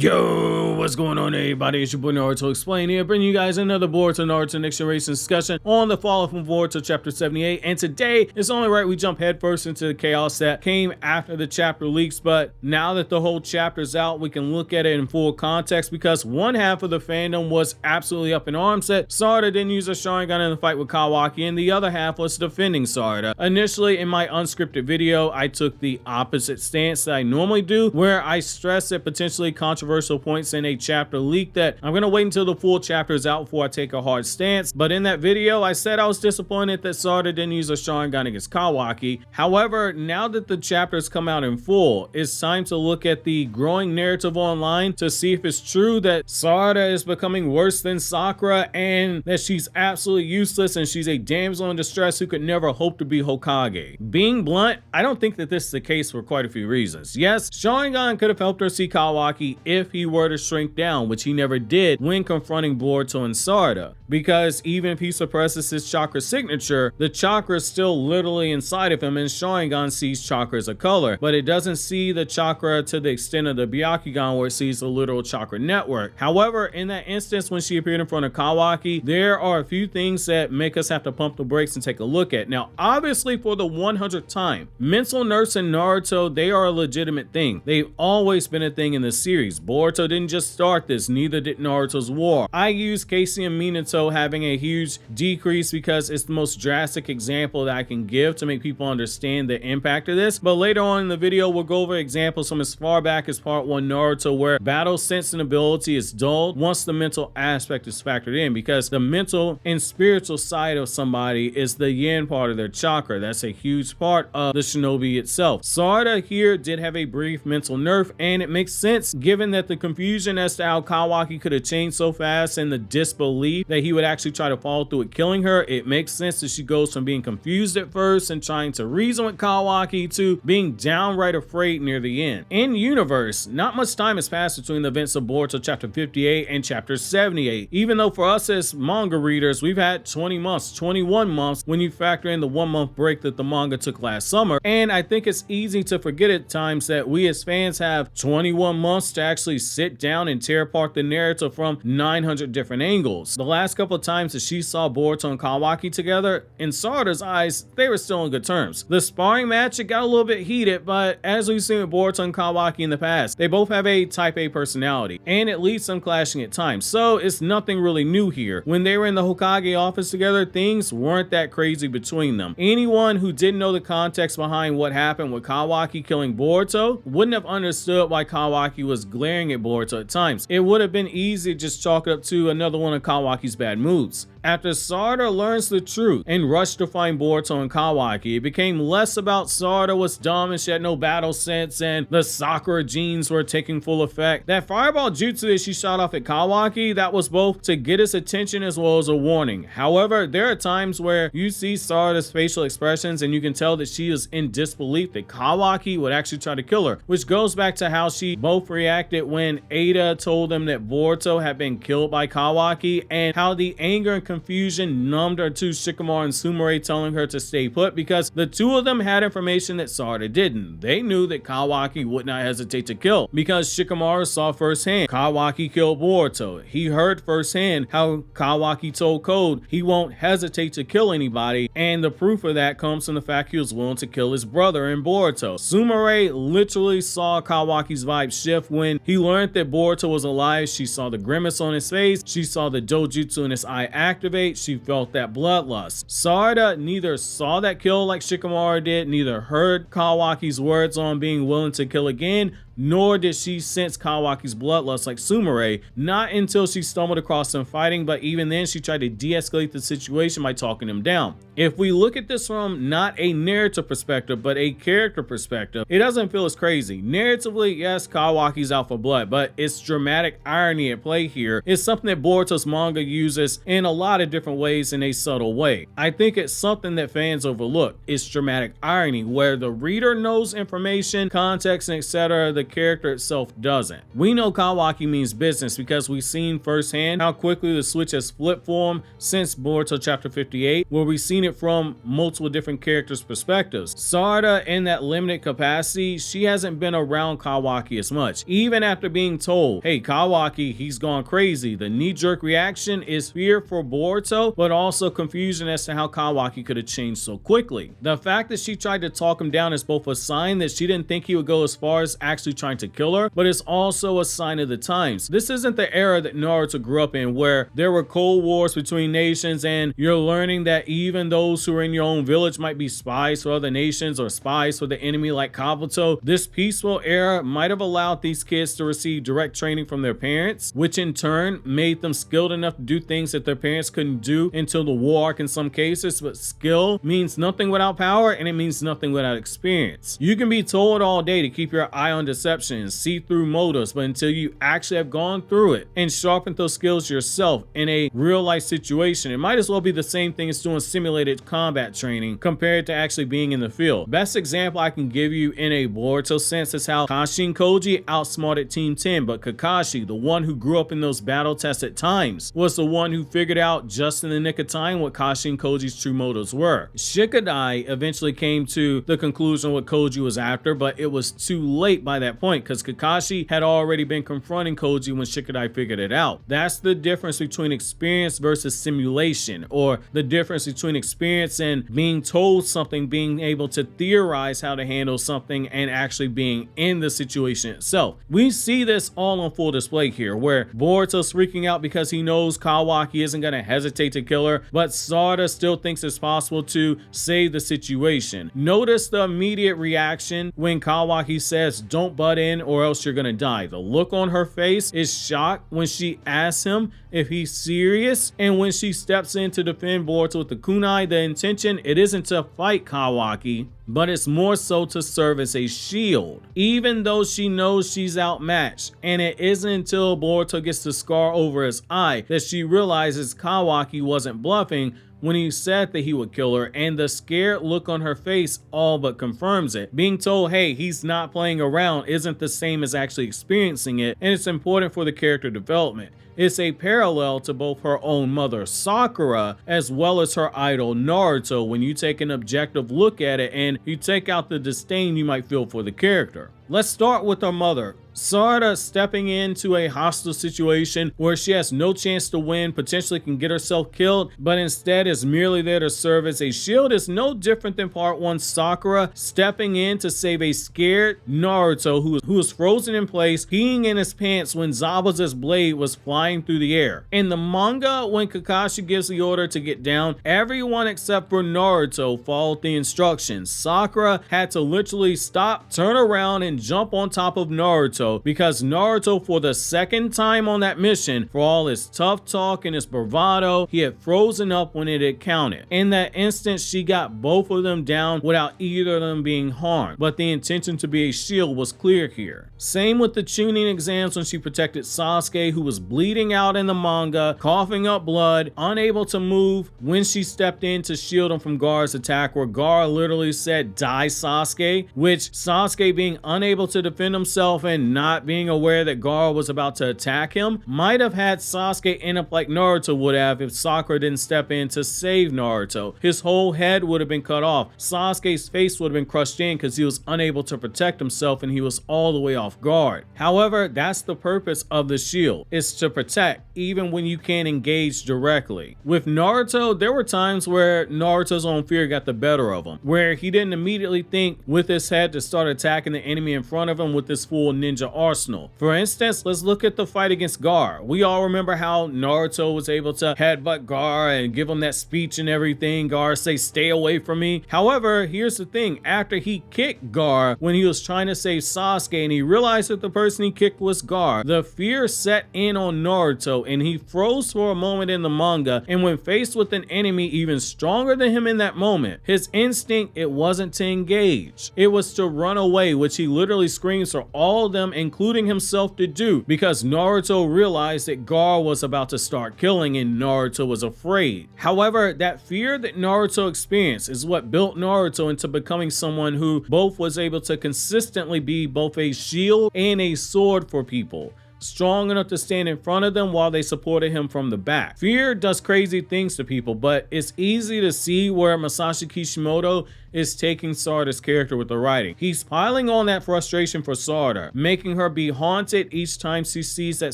Yo, what's going on everybody? It's your boy Naruto Explain here, bringing you guys another Boruto Naruto Next Generation discussion on the Fall from Boruto chapter 78. And today, it's only right we jump headfirst into the chaos that came after the chapter leaks, but now that the whole chapter's out, we can look at it in full context because one half of the fandom was absolutely up in arms that Sarada didn't use a Sharingan in the fight with Kawaki, and the other half was defending Sarada. Initially, in my unscripted video, I took the opposite stance that I normally do, where I stress that potentially controversial points in a chapter leak that I'm gonna wait until the full chapter is out before I take a hard stance. But in that video, I said I was disappointed that Sarada didn't use a Sharingan against Kawaki. However, now that the chapters come out in full, it's time to look at the growing narrative online to see if it's true that Sarada is becoming worse than Sakura and that she's absolutely useless and she's a damsel in distress who could never hope to be Hokage. Being blunt, I don't think that this is the case for quite a few reasons. Yes, Sharingan could have helped her see Kawaki if he were to shrink down, which he never did when confronting Boruto and Sarada, because even if he suppresses his chakra signature, the chakra is still literally inside of him, and Sharingan sees chakra as a color, but it doesn't see the chakra to the extent of the Byakugan where it sees the literal chakra network. However, in that instance when she appeared in front of Kawaki, there are a few things that make us have to pump the brakes and take a look at. Now, obviously for the 100th time, mental nerfs in Naruto, they are a legitimate thing. They've always been a thing in the series. Boruto didn't just start this, neither did Naruto's War. I use Casey and Minato having a huge decrease because it's the most drastic example that I can give to make people understand the impact of this, but later on in the video we'll go over examples from as far back as part 1 Naruto where battle sense and ability is dulled once the mental aspect is factored in, because the mental and spiritual side of somebody is the yin part of their chakra. That's a huge part of the shinobi itself. Sarada here did have a brief mental nerf, and it makes sense given that the confusion as to how Kawaki could have changed so fast and the disbelief that he would actually try to follow through with killing her. It makes sense that she goes from being confused at first and trying to reason with Kawaki to being downright afraid near the end. In universe, not much time has passed between the events of Boruto chapter 58 and chapter 78, even though for us as manga readers we've had 20 months, 21 months when you factor in the 1-month break that the manga took last summer. And I think it's easy to forget at times that we as fans have 21 months to actually sit down and tear apart the narrative from 900 different angles. The last couple of times that she saw Boruto and Kawaki together, in Sarada's eyes, they were still on good terms. The sparring match, it got a little bit heated, but as we've seen with Boruto and Kawaki in the past, they both have a type A personality, and it leads them clashing at times, so it's nothing really new here. When they were in the Hokage office together, things weren't that crazy between them. Anyone who didn't know the context behind what happened with Kawaki killing Boruto wouldn't have understood why Kawaki was glaring at Boruto at times. It would have been easy to just chalk it up to another one of Kawaki's bad moods. After Sarada learns the truth and rushed to find Boruto and Kawaki, it became less about Sarada was dumb and she had no battle sense and the Sakura genes were taking full effect. That fireball jutsu that she shot off at Kawaki, that was both to get his attention as well as a warning. However, there are times where you see Sarada's facial expressions and you can tell that she is in disbelief that Kawaki would actually try to kill her, which goes back to how she both reacted when Ada told them that Boruto had been killed by Kawaki, and how the anger and confusion numbed her to Shikamaru and Sumire telling her to stay put, because the two of them had information that Sarada didn't. They knew that Kawaki would not hesitate to kill because Shikamaru saw firsthand Kawaki killed Boruto. He heard firsthand how Kawaki told Code he won't hesitate to kill anybody, and the proof of that comes from the fact he was willing to kill his brother in Boruto. Sumire literally saw Kawaki's vibe shift when he learned that Boruto was alive. She saw the grimace on his face, she saw the dojutsu in his eye activate, she felt that bloodlust. Sarada neither saw that kill like Shikamaru did, neither heard Kawaki's words on being willing to kill again, nor did she sense Kawaki's bloodlust like Sumire, not until she stumbled across them fighting, but even then she tried to de-escalate the situation by talking him down. If we look at this from not a narrative perspective, but a character perspective, it doesn't feel as crazy. Narratively, yes, Kawaki's out for blood, but it's dramatic irony at play here. It's something that Boruto's manga uses in a lot of different ways in a subtle way. I think it's something that fans overlook. It's dramatic irony, where the reader knows information, context, and etc. The the character itself doesn't. We know Kawaki means business because we've seen firsthand how quickly the switch has flipped for him since Boruto chapter 58, where we've seen it from multiple different characters' perspectives. Sarada, in that limited capacity, she hasn't been around Kawaki as much. Even after being told, hey, Kawaki, he's gone crazy, the knee-jerk reaction is fear for Boruto, but also confusion as to how Kawaki could have changed so quickly. The fact that she tried to talk him down is both a sign that she didn't think he would go as far as actually trying to kill her, but it's also a sign of the times. This isn't the era that Naruto grew up in, where there were cold wars between nations and you're learning that even those who are in your own village might be spies for other nations or spies for the enemy like Kabuto. This peaceful era might have allowed these kids to receive direct training from their parents, which in turn made them skilled enough to do things that their parents couldn't do until the war arc in some cases. But skill means nothing without power, and it means nothing without experience. You can be told all day to keep your eye on deception and see through motives, but until you actually have gone through it and sharpened those skills yourself in a real life situation, it might as well be the same thing as doing simulated combat training compared to actually being in the field. Best example I can give you in a Boruto sense is how Kakashi and Koji outsmarted Team 10, but Kakashi, the one who grew up in those battle tested times, was the one who figured out just in the nick of time what Kakashi and Koji's true motives were. Shikadai eventually came to the conclusion what Koji was after, but it was too late by that point because Kakashi had already been confronting Koji when Shikadai figured it out. That's the difference between experience versus simulation, or the difference between experience and being told something, being able to theorize how to handle something, and actually being in the situation itself. We see this all on full display here, where Boruto's freaking out because he knows Kawaki isn't going to hesitate to kill her, but Sarada still thinks it's possible to save the situation. Notice the immediate reaction when Kawaki says, don't butt in or else you're going to die. The look on her face is shock when she asks him if he's serious, and when she steps in to defend Boruto with the kunai, the intention, it isn't to fight Kawaki, but it's more so to serve as a shield, even though she knows she's outmatched. And it isn't until Boruto gets the scar over his eye that she realizes Kawaki wasn't bluffing when he said that he would kill her, and the scared look on her face all but confirms it. Being told, hey, he's not playing around isn't the same as actually experiencing it, and it's important for the character development. It's a parallel to both her own mother Sakura as well as her idol Naruto when you take an objective look at it and you take out the disdain you might feel for the character. Let's start with her mother. Sarada stepping into a hostile situation where she has no chance to win, potentially can get herself killed, but instead is merely there to serve as a shield is no different than part 1 Sakura stepping in to save a scared Naruto who was frozen in place, peeing in his pants when Zabuza's blade was flying through the air. In the manga, when Kakashi gives the order to get down, everyone except for Naruto followed the instructions. Sakura had to literally stop, turn around, and jump on top of Naruto, because Naruto, for the second time on that mission, for all his tough talk and his bravado, he had frozen up when it had counted. In that instant, she got both of them down without either of them being harmed, but the intention to be a shield was clear here. Same with the tuning exams when she protected Sasuke, who was bleeding out in the manga, coughing up blood, unable to move, when she stepped in to shield him from Gaara's attack, where Gaara literally said, "Die, Sasuke," which Sasuke, being unable to defend himself and not being aware that Gaara was about to attack him, might have had Sasuke end up like Naruto would have if Sakura didn't step in to save Naruto. His whole head would have been cut off. Sasuke's face would have been crushed in because he was unable to protect himself and he was all the way off guard. However, that's the purpose of the shield, is to protect even when you can't engage directly. With Naruto, there were times where Naruto's own fear got the better of him, where he didn't immediately think with his head to start attacking the enemy in front of him with this full ninja arsenal. For instance, let's look at the fight against Gaara. We all remember how Naruto was able to headbutt Gaara and give him that speech and everything. Gaara say, "Stay away from me." However, here's the thing. After he kicked Gaara when he was trying to save Sasuke and he realized that the person he kicked was Gaara, the fear set in on Naruto, and he froze for a moment in the manga, and when faced with an enemy even stronger than him in that moment, his instinct, it wasn't to engage. It was to run away, which he literally screams for all of them, including himself, to do, because Naruto realized that Gar was about to start killing and Naruto was afraid. However, that fear that Naruto experienced is what built Naruto into becoming someone who both was able to consistently be both a shield and a sword for people, strong enough to stand in front of them while they supported him from the back. Fear does crazy things to people, but it's easy to see where Masashi Kishimoto is taking Sarada's character with the writing. He's piling on that frustration for Sarada, making her be haunted each time she sees that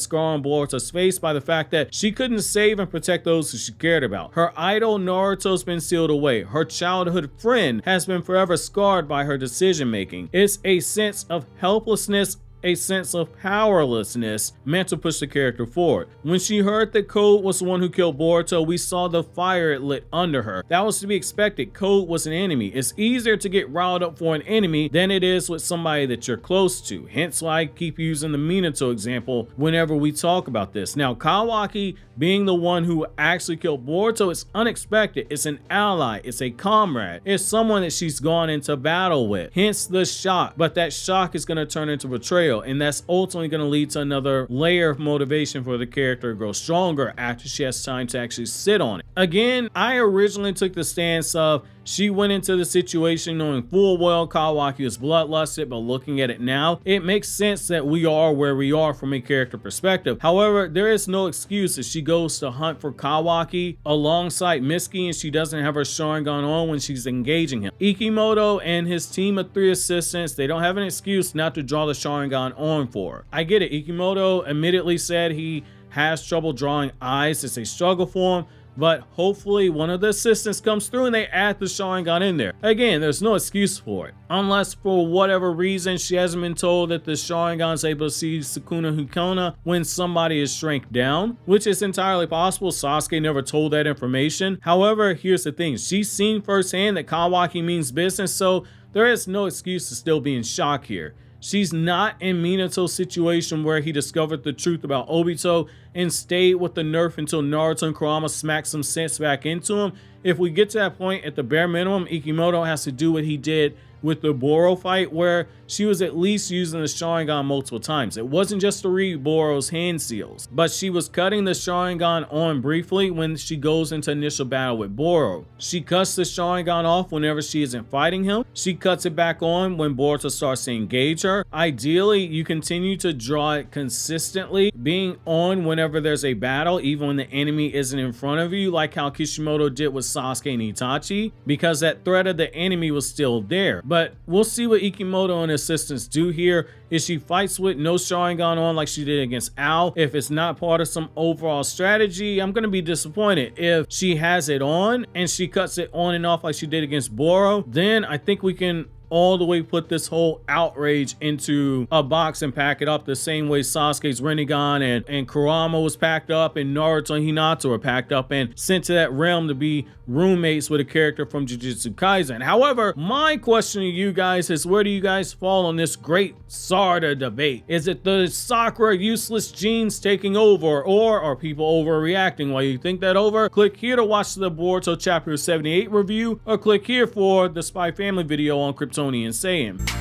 scar on Boruto's face by the fact that she couldn't save and protect those who she cared about. Her idol Naruto's been sealed away. Her childhood friend has been forever scarred by her decision making. It's a sense of helplessness, a sense of powerlessness meant to push the character forward. When she heard that Code was the one who killed Boruto, we saw the fire it lit under her. That was to be expected. Code was an enemy. It's easier to get riled up for an enemy than it is with somebody that you're close to. Hence why I keep using the Minato example whenever we talk about this. Now, Kawaki being the one who actually killed Boruto is unexpected. It's an ally. It's a comrade. It's someone that she's gone into battle with. Hence the shock. But that shock is going to turn into betrayal, and that's ultimately going to lead to another layer of motivation for the character to grow stronger after she has time to actually sit on it. Again, I originally took the stance of she went into the situation knowing full well Kawaki was bloodlusted, but looking at it now, it makes sense that we are where we are from a character perspective. However, there is no excuse if she goes to hunt for Kawaki alongside Mitsuki and she doesn't have her Sharingan on when she's engaging him. Ikimoto and his team of 3 assistants, they don't have an excuse not to draw the Sharingan on for her. I get it. Ikimoto admittedly said he has trouble drawing eyes. It's a struggle for him, but hopefully one of the assistants comes through and they add the Sharingan in there. Again, there's no excuse for it. Unless for whatever reason she hasn't been told that the Sharingan is able to see Sukuna Hikona when somebody is shrank down, which is entirely possible. Sasuke never told that information. However, here's the thing. She's seen firsthand that Kawaki means business, so there is no excuse to still be in shock here. She's not in Minato's situation where he discovered the truth about Obito and stayed with the nerf until Naruto and Kurama smacked some sense back into him. If we get to that point, at the bare minimum, Ikimoto has to do what he did with the Boro fight, where she was at least using the Sharingan multiple times. It wasn't just to read Boro's hand seals, but she was cutting the Sharingan on briefly when she goes into initial battle with Boro. She cuts the Sharingan off whenever she isn't fighting him. She cuts it back on when Boruto starts to engage her. Ideally, you continue to draw it consistently, being on whenever there's a battle, even when the enemy isn't in front of you, like how Kishimoto did with Sasuke and Itachi, because that threat of the enemy was still there. But we'll see what Ikimoto and assistants do here. If she fights with no Sharingan on like she did against Ao, if it's not part of some overall strategy, I'm going to be disappointed. If she has it on and she cuts it on and off like she did against Boro, then I think we can all the way put this whole outrage into a box and pack it up the same way Sasuke's Rinnegan and Kurama was packed up and Naruto and Hinata were packed up and sent to that realm to be roommates with a character from Jujutsu Kaisen. However, my question to you guys is, where do you guys fall on this great Sarada debate? Is it the Sakura useless genes taking over, or are people overreacting? While you think that over, click here to watch the Boruto chapter 78 review, or click here for the Spy Family video on KRYPTONIAN SAIYAN.